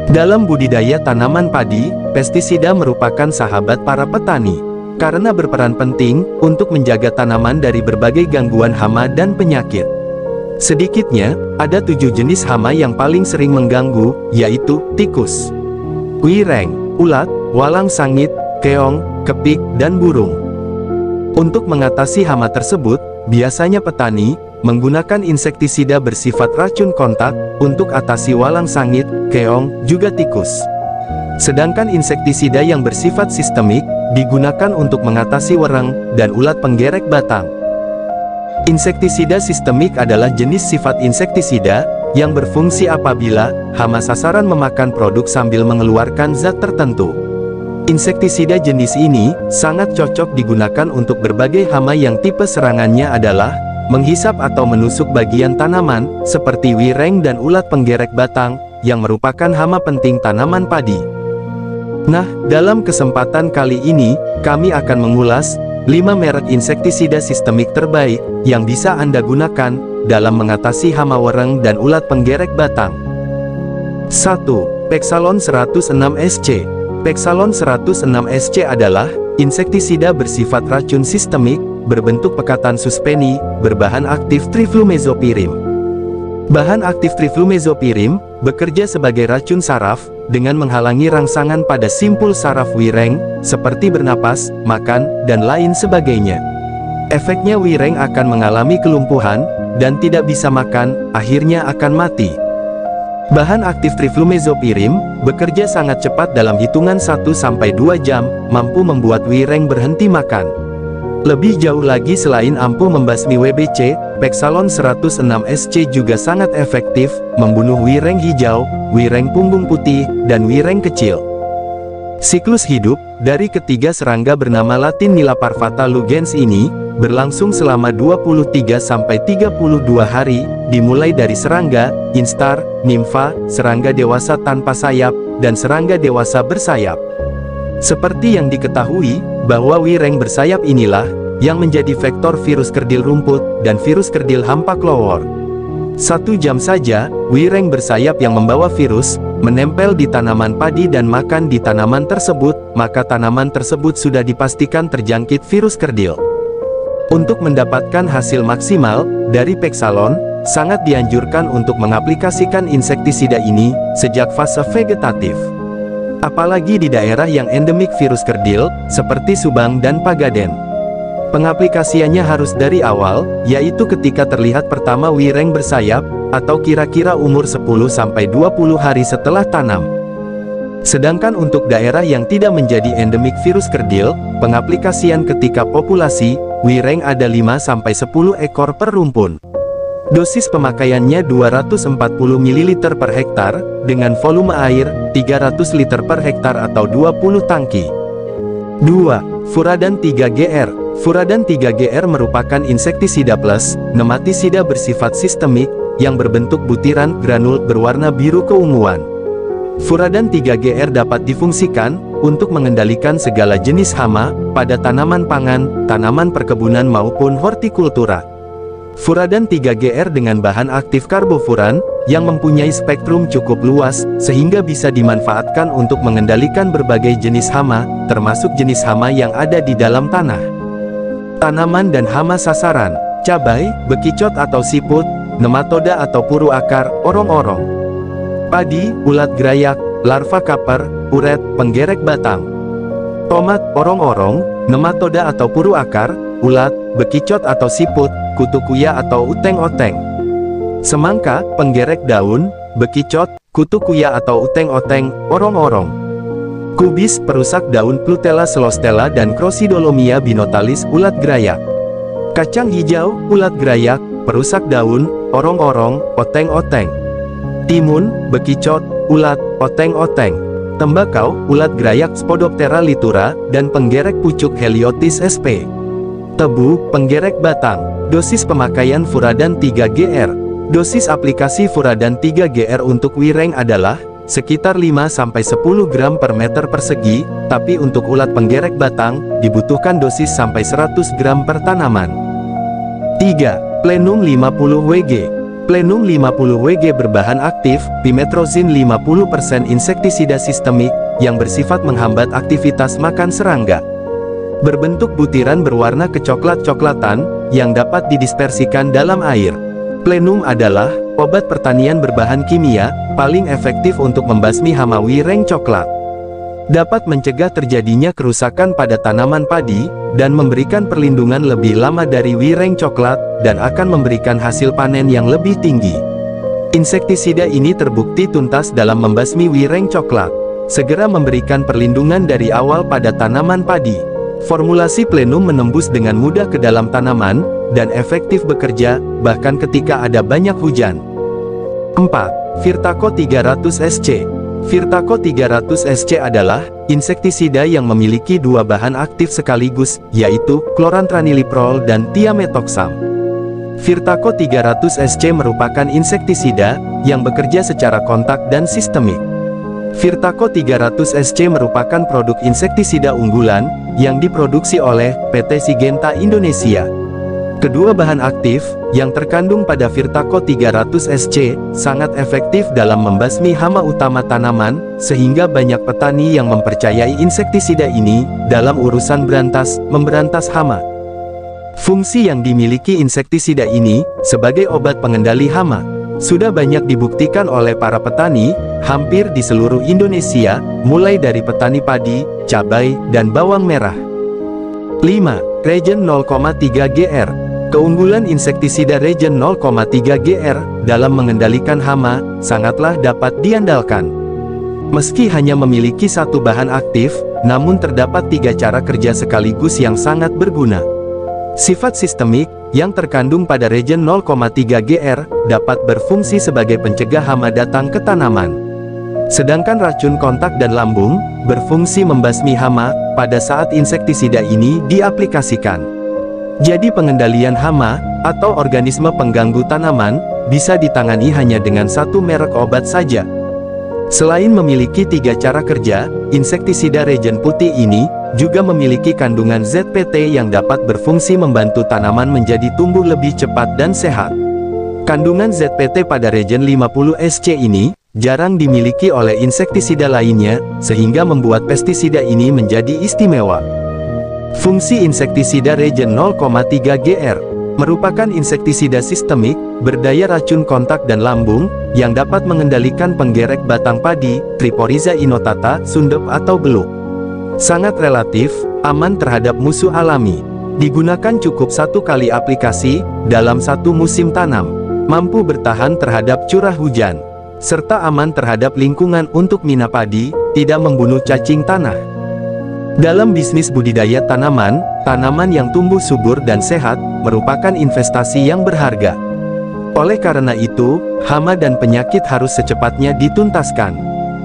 Dalam budidaya tanaman padi, pestisida merupakan sahabat para petani, karena berperan penting untuk menjaga tanaman dari berbagai gangguan hama dan penyakit. Sedikitnya, ada 7 jenis hama yang paling sering mengganggu, yaitu tikus, wireng, ulat, walang sangit, keong, kepik, dan burung. Untuk mengatasi hama tersebut, biasanya petani menggunakan insektisida bersifat racun kontak untuk atasi walang sangit, keong, juga tikus. Sedangkan insektisida yang bersifat sistemik digunakan untuk mengatasi wereng dan ulat penggerek batang. Insektisida sistemik adalah jenis sifat insektisida yang berfungsi apabila hama sasaran memakan produk sambil mengeluarkan zat tertentu. Insektisida jenis ini sangat cocok digunakan untuk berbagai hama yang tipe serangannya adalah menghisap atau menusuk bagian tanaman, seperti wireng dan ulat penggerek batang, yang merupakan hama penting tanaman padi. Nah, dalam kesempatan kali ini, kami akan mengulas 5 merek insektisida sistemik terbaik yang bisa Anda gunakan dalam mengatasi hama wereng dan ulat penggerek batang. 1. Pexalon 106 SC. Pexalon 106 SC adalah insektisida bersifat racun sistemik, berbentuk pekatan suspeni, berbahan aktif triflumezopirim. Bahan aktif triflumezopirim bekerja sebagai racun saraf dengan menghalangi rangsangan pada simpul saraf wireng, seperti bernapas, makan, dan lain sebagainya. Efeknya wireng akan mengalami kelumpuhan dan tidak bisa makan, akhirnya akan mati. Bahan aktif triflumezopirim bekerja sangat cepat dalam hitungan 1-2 jam, mampu membuat wireng berhenti makan. Lebih jauh lagi, selain ampuh membasmi WBC, Pexalon 106 SC juga sangat efektif membunuh wireng hijau, wireng punggung putih, dan wireng kecil. Siklus hidup dari ketiga serangga bernama Latin Nilparvata lugens ini berlangsung selama 23-32 hari, dimulai dari serangga, instar, nimfa, serangga dewasa tanpa sayap, dan serangga dewasa bersayap. Seperti yang diketahui, bahwa wireng bersayap inilah yang menjadi vektor virus kerdil rumput dan virus kerdil hampa klowor. 1 jam saja, wireng bersayap yang membawa virus menempel di tanaman padi dan makan di tanaman tersebut, maka tanaman tersebut sudah dipastikan terjangkit virus kerdil. Untuk mendapatkan hasil maksimal dari Pexalon, sangat dianjurkan untuk mengaplikasikan insektisida ini sejak fase vegetatif. Apalagi di daerah yang endemik virus kerdil, seperti Subang dan Pagaden. Pengaplikasiannya harus dari awal, yaitu ketika terlihat pertama wireng bersayap, atau kira-kira umur 10-20 hari setelah tanam. Sedangkan untuk daerah yang tidak menjadi endemik virus kerdil, pengaplikasian ketika populasi wireng ada 5-10 ekor per rumpun. Dosis pemakaiannya 240 ml per hektar, dengan volume air 300 liter per hektar atau 20 tangki. 2. Furadan 3GR. Furadan 3GR merupakan insektisida plus nematisida bersifat sistemik, yang berbentuk butiran granul berwarna biru keunguan. Furadan 3GR dapat difungsikan untuk mengendalikan segala jenis hama pada tanaman pangan, tanaman perkebunan maupun hortikultura. Furadan 3GR dengan bahan aktif karbofuran, yang mempunyai spektrum cukup luas, sehingga bisa dimanfaatkan untuk mengendalikan berbagai jenis hama, termasuk jenis hama yang ada di dalam tanah. Tanaman dan hama sasaran: cabai, bekicot atau siput, nematoda atau puru akar, orong-orong. Padi, ulat gerayak, larva kaper, uret, penggerek batang. Tomat, orong-orong, nematoda atau puru akar, ulat, bekicot atau siput, kutu kuya atau uteng-oteng. Semangka, penggerek daun, bekicot, kutu kuya atau uteng-oteng, orong-orong. Kubis, perusak daun Plutella celostella dan Crocidolomia binotalis, ulat gerayak. Kacang hijau, ulat gerayak, perusak daun, orong-orong, oteng-oteng. Timun, bekicot, ulat, oteng-oteng. Tembakau, ulat gerayak Spodoptera litura, dan penggerek pucuk Heliotis sp. Tebu, penggerek batang. Dosis pemakaian Furadan 3GR. Dosis aplikasi Furadan 3GR untuk wireng adalah sekitar 5-10 gram per meter persegi, tapi untuk ulat penggerek batang, dibutuhkan dosis sampai 100 gram per tanaman. 3. Plenum 50 WG. Plenum 50 Wg berbahan aktif, Pimetrozin 50% insektisida sistemik, yang bersifat menghambat aktivitas makan serangga. Berbentuk butiran berwarna kecoklat-coklatan, yang dapat didispersikan dalam air. Plenum adalah obat pertanian berbahan kimia, paling efektif untuk membasmi hama wireng coklat. Dapat mencegah terjadinya kerusakan pada tanaman padi, dan memberikan perlindungan lebih lama dari wireng coklat, dan akan memberikan hasil panen yang lebih tinggi. Insektisida ini terbukti tuntas dalam membasmi wireng coklat. Segera memberikan perlindungan dari awal pada tanaman padi. Formulasi Plenum menembus dengan mudah ke dalam tanaman, dan efektif bekerja, bahkan ketika ada banyak hujan. 4. Virtaco 300 SC. Virtaco 300 SC adalah insektisida yang memiliki dua bahan aktif sekaligus, yaitu klorantraniliprol dan thiamethoxam. Virtaco 300 SC merupakan insektisida yang bekerja secara kontak dan sistemik. Virtaco 300 SC merupakan produk insektisida unggulan yang diproduksi oleh PT Syngenta Indonesia. Kedua bahan aktif yang terkandung pada Virtaco 300 SC sangat efektif dalam membasmi hama utama tanaman, sehingga banyak petani yang mempercayai insektisida ini dalam urusan memberantas hama. Fungsi yang dimiliki insektisida ini sebagai obat pengendali hama sudah banyak dibuktikan oleh para petani hampir di seluruh Indonesia, mulai dari petani padi, cabai, dan bawang merah. 5. Regen 0,3 Gr. Keunggulan insektisida Regen 0,3 Gr dalam mengendalikan hama sangatlah dapat diandalkan. Meski hanya memiliki satu bahan aktif, namun terdapat tiga cara kerja sekaligus yang sangat berguna. Sifat sistemik yang terkandung pada Regen 0,3 Gr dapat berfungsi sebagai pencegah hama datang ke tanaman. Sedangkan racun kontak dan lambung berfungsi membasmi hama pada saat insektisida ini diaplikasikan. Jadi pengendalian hama atau organisme pengganggu tanaman bisa ditangani hanya dengan satu merek obat saja. Selain memiliki tiga cara kerja, insektisida Regen putih ini juga memiliki kandungan ZPT yang dapat berfungsi membantu tanaman menjadi tumbuh lebih cepat dan sehat. Kandungan ZPT pada Regen 50 SC ini jarang dimiliki oleh insektisida lainnya, sehingga membuat pestisida ini menjadi istimewa. Fungsi insektisida Regen 0,3 Gr merupakan insektisida sistemik, berdaya racun kontak dan lambung, yang dapat mengendalikan penggerek batang padi, Triporiza inotata, sundep atau beluk. Sangat relatif, aman terhadap musuh alami. Digunakan cukup satu kali aplikasi, dalam satu musim tanam. Mampu bertahan terhadap curah hujan. Serta aman terhadap lingkungan untuk mina padi, tidak membunuh cacing tanah. Dalam bisnis budidaya tanaman, tanaman yang tumbuh subur dan sehat, merupakan investasi yang berharga. Oleh karena itu, hama dan penyakit harus secepatnya dituntaskan.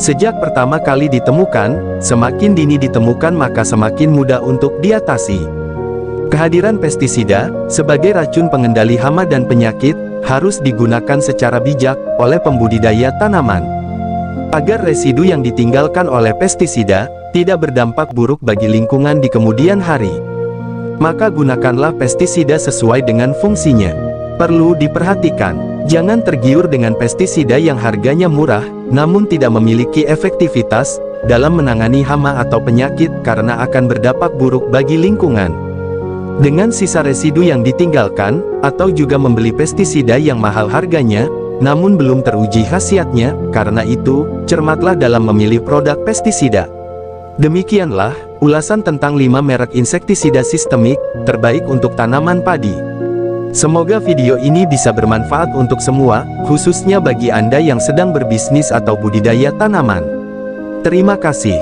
Sejak pertama kali ditemukan, semakin dini ditemukan maka semakin mudah untuk diatasi. Kehadiran pestisida, sebagai racun pengendali hama dan penyakit, harus digunakan secara bijak oleh pembudidaya tanaman. Agar residu yang ditinggalkan oleh pestisida tidak berdampak buruk bagi lingkungan di kemudian hari. Maka gunakanlah pestisida sesuai dengan fungsinya. Perlu diperhatikan, jangan tergiur dengan pestisida yang harganya murah, namun tidak memiliki efektivitas dalam menangani hama atau penyakit karena akan berdampak buruk bagi lingkungan. Dengan sisa residu yang ditinggalkan, atau juga membeli pestisida yang mahal harganya, namun belum teruji khasiatnya, karena itu, cermatlah dalam memilih produk pestisida. Demikianlah ulasan tentang 5 merek insektisida sistemik terbaik untuk tanaman padi. Semoga video ini bisa bermanfaat untuk semua, khususnya bagi Anda yang sedang berbisnis atau budidaya tanaman. Terima kasih.